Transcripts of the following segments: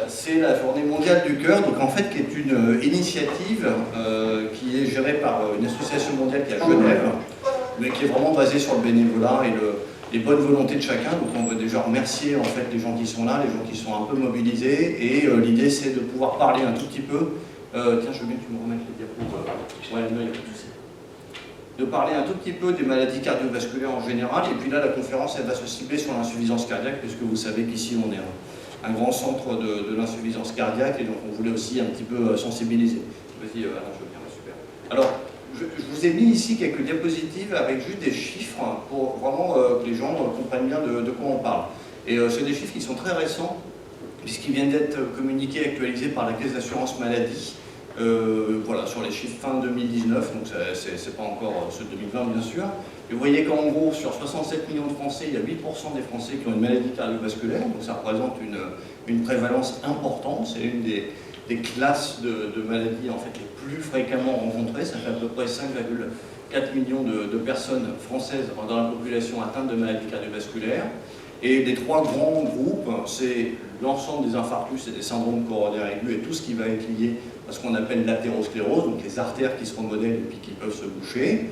C'est la journée mondiale du cœur, donc en fait qui est une initiative qui est gérée par une association mondiale qui est à Genève, mais qui est vraiment basée sur le bénévolat et les bonnes volontés de chacun. Donc on veut déjà remercier en fait les gens qui sont là, les gens qui sont un peu mobilisés, et l'idée c'est de pouvoir parler un tout petit peu. Tiens, je veux bien que tu me remettes les diapos. Ouais, non, il n'y a pas de souci. De parler un tout petit peu des maladies cardiovasculaires en général, et puis là la conférence elle va se cibler sur l'insuffisance cardiaque, puisque vous savez qu'ici on est un grand centre de l'insuffisance cardiaque, et donc on voulait aussi un petit peu sensibiliser. Vas-y, Alain, je veux bien, super. Alors, je vous ai mis ici quelques diapositives avec juste des chiffres pour vraiment que les gens comprennent bien de quoi on parle. Et c'est des chiffres qui sont très récents, puisqu'ils viennent d'être communiqués, actualisés par la Caisse d'assurance maladie. Voilà, sur les chiffres fin 2019, donc c'est pas encore ceux de 2020 bien sûr. Et vous voyez qu'en gros, sur 67 millions de Français, il y a 8% des Français qui ont une maladie cardiovasculaire, donc ça représente une prévalence importante, c'est une des classes de maladies en fait, les plus fréquemment rencontrées, ça fait à peu près 5,4 millions de personnes françaises dans la population atteintes de maladies cardiovasculaires. Et les trois grands groupes, c'est l'ensemble des infarctus et des syndromes coronaires aigus et tout ce qui va être lié à ce qu'on appelle l'athérosclérose, donc les artères qui se remodèlent et puis qui peuvent se boucher,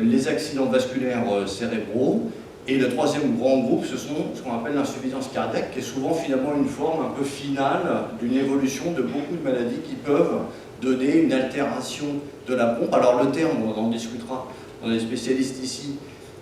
les accidents vasculaires cérébraux, et le troisième grand groupe, ce sont ce qu'on appelle l'insuffisance cardiaque, qui est souvent finalement une forme un peu finale d'une évolution de beaucoup de maladies qui peuvent donner une altération de la pompe. Alors le terme, on en discutera, on a des spécialistes ici,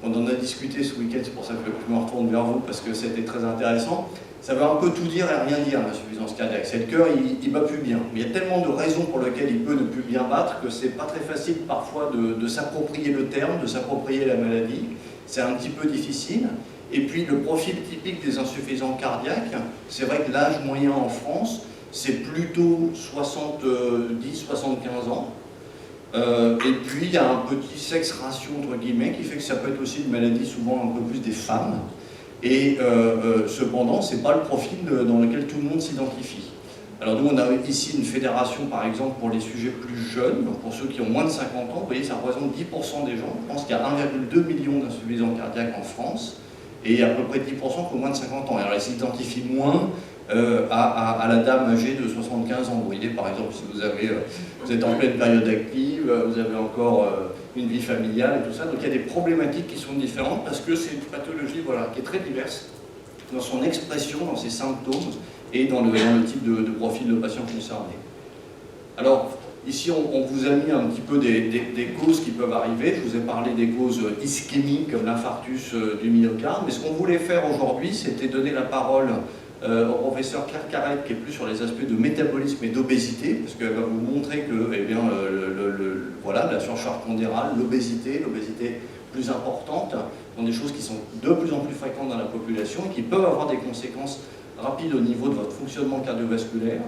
on en a discuté ce week-end, c'est pour ça que je me retourne vers vous, parce que c'était très intéressant. Ça veut un peu tout dire et rien dire, l'insuffisance cardiaque. C'est le cœur, il bat plus bien. Mais il y a tellement de raisons pour lesquelles il peut ne plus bien battre que c'est pas très facile parfois de s'approprier le terme, de s'approprier la maladie. C'est un petit peu difficile. Et puis le profil typique des insuffisants cardiaques, c'est vrai que l'âge moyen en France, c'est plutôt 70-75 ans. Et puis il y a un petit sexe ratio entre guillemets qui fait que ça peut être aussi une maladie souvent un peu plus des femmes. Et cependant, ce n'est pas le profil dans lequel tout le monde s'identifie. Alors nous, on a ici une fédération, par exemple, pour les sujets plus jeunes, donc pour ceux qui ont moins de 50 ans, vous voyez, ça représente 10% des gens. Je pense qu'il y a 1,2 million d'insuffisants cardiaques en France, et à peu près 10% qui ont moins de 50 ans. Alors ils s'identifient moins à la dame âgée de 75 ans. Vous voyez, par exemple, si vous êtes en pleine période active, vous avez encore une vie familiale et tout ça. Donc il y a des problématiques qui sont différentes parce que c'est une pathologie voilà, qui est très diverse dans son expression, dans ses symptômes et dans le type de profil de patient concerné. Alors, ici, on vous a mis un petit peu des causes qui peuvent arriver. Je vous ai parlé des causes ischémiques comme l'infarctus du myocarde. Mais ce qu'on voulait faire aujourd'hui, c'était donner la parole au professeur Claire Carrette, qui est plus sur les aspects de métabolisme et d'obésité, parce qu'elle va vous montrer que eh bien, voilà, la surcharge pondérale, l'obésité plus importante, sont des choses qui sont de plus en plus fréquentes dans la population et qui peuvent avoir des conséquences rapides au niveau de votre fonctionnement cardiovasculaire.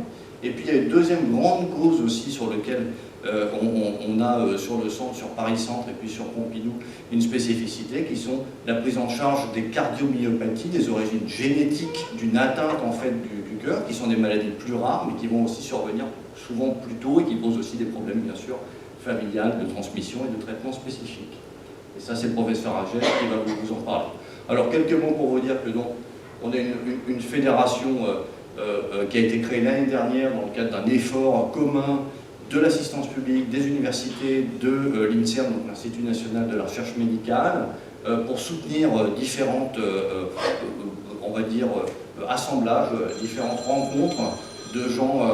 Et puis il y a une deuxième grande cause aussi sur laquelle on a sur le centre, sur Paris-Centre et puis sur Pompidou, une spécificité qui sont la prise en charge des cardiomyopathies, des origines génétiques d'une atteinte en fait du cœur, qui sont des maladies plus rares, mais qui vont aussi survenir souvent plus tôt et qui posent aussi des problèmes bien sûr familiales, de transmission et de traitement spécifiques. Et ça c'est le professeur Agel qui va vous en parler. Alors quelques mots pour vous dire que donc, on a une fédération qui a été créée l'année dernière dans le cadre d'un effort commun de l'assistance publique, des universités, de l'INSERM, donc l'Institut national de la recherche médicale, pour soutenir différentes, on va dire, assemblages, différentes rencontres de gens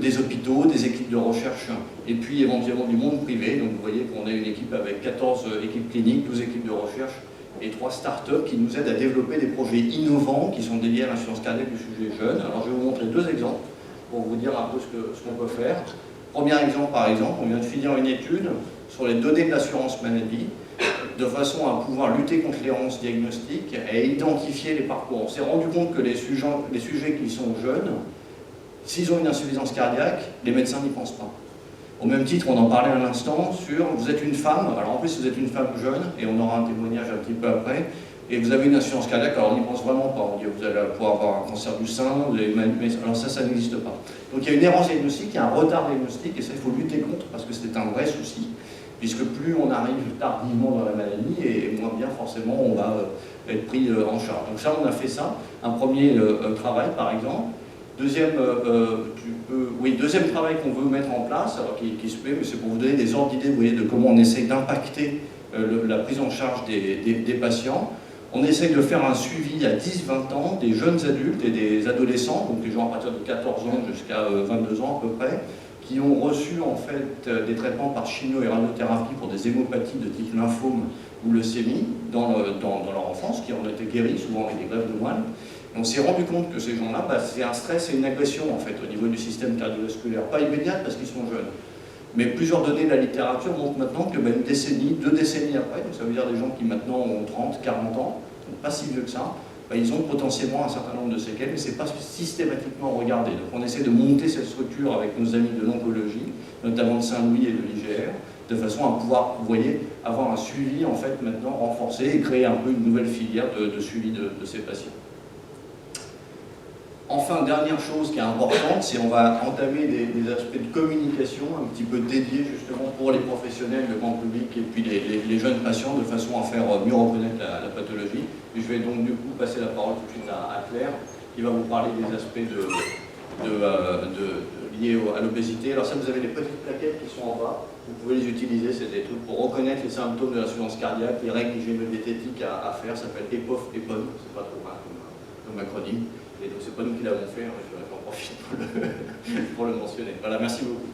des hôpitaux, des équipes de recherche, et puis éventuellement du monde privé. Donc vous voyez qu'on a une équipe avec 14 équipes cliniques, 12 équipes de recherche, et 3 startups qui nous aident à développer des projets innovants qui sont dédiés à l'insuffisance cardiaque du sujet jeune. Alors je vais vous montrer 2 exemples pour vous dire un peu ce qu'on peut faire. Premier exemple, par exemple, on vient de finir une étude sur les données de l'assurance maladie de façon à pouvoir lutter contre l'errance diagnostique et identifier les parcours. On s'est rendu compte que les sujets qui sont jeunes, s'ils ont une insuffisance cardiaque, les médecins n'y pensent pas. Au même titre, on en parlait à l'instant sur vous êtes une femme, alors en plus vous êtes une femme jeune, et on aura un témoignage un petit peu après, et vous avez une insuffisance cardiaque, alors on n'y pense vraiment pas, on dit vous allez pouvoir avoir un cancer du sein, vous avez alors ça n'existe pas. Donc il y a une errance diagnostique, il y a un retard diagnostique, et ça il faut lutter contre parce que c'est un vrai souci. puisque plus on arrive tardivement dans la maladie, et moins bien forcément on va être pris en charge. Donc ça, on a fait ça, un premier travail par exemple. Deuxième travail qu'on veut mettre en place, alors qui se fait, mais c'est pour vous donner des ordres d'idées, vous voyez, de comment on essaie d'impacter la prise en charge des patients. On essaye de faire un suivi à 10-20 ans des jeunes adultes et des adolescents, donc les gens à partir de 14 ans jusqu'à 22 ans à peu près, qui ont reçu en fait des traitements par chimio et radiothérapie pour des hémopathies de type lymphome ou leucémie dans leur enfance, qui ont été guéris souvent avec des greffes de moelle. Et on s'est rendu compte que ces gens-là, c'est un stress et une agression en fait au niveau du système cardiovasculaire, pas immédiate parce qu'ils sont jeunes. Mais plusieurs données de la littérature montrent maintenant que une décennie, 2 décennies après, donc ça veut dire des gens qui maintenant ont 30, 40 ans, donc pas si vieux que ça, ils ont potentiellement un certain nombre de séquelles, mais ce n'est pas systématiquement regardé. Donc on essaie de monter cette structure avec nos amis de l'oncologie, notamment de Saint-Louis et de l'IGR, de façon à pouvoir, vous voyez, avoir un suivi en fait maintenant renforcé et créer un peu une nouvelle filière de suivi de ces patients. Enfin, dernière chose qui est importante, c'est qu'on va entamer des aspects de communication un petit peu dédiés justement pour les professionnels, le grand public et puis les jeunes patients de façon à faire mieux reconnaître la pathologie. Et je vais donc du coup passer la parole tout de suite à Claire qui va vous parler des aspects liés à l'obésité. Alors ça, vous avez les petites plaquettes qui sont en bas, vous pouvez les utiliser, c'est des trucs pour reconnaître les symptômes de l'insuffisance cardiaque, les règles hygiéno-diététiques à faire, ça s'appelle EPOF, EPON, c'est pas trop mal comme acronyme. Et donc c'est pas nous qui l'avons fait, hein, j'en profite pour le mentionner. Voilà, merci beaucoup.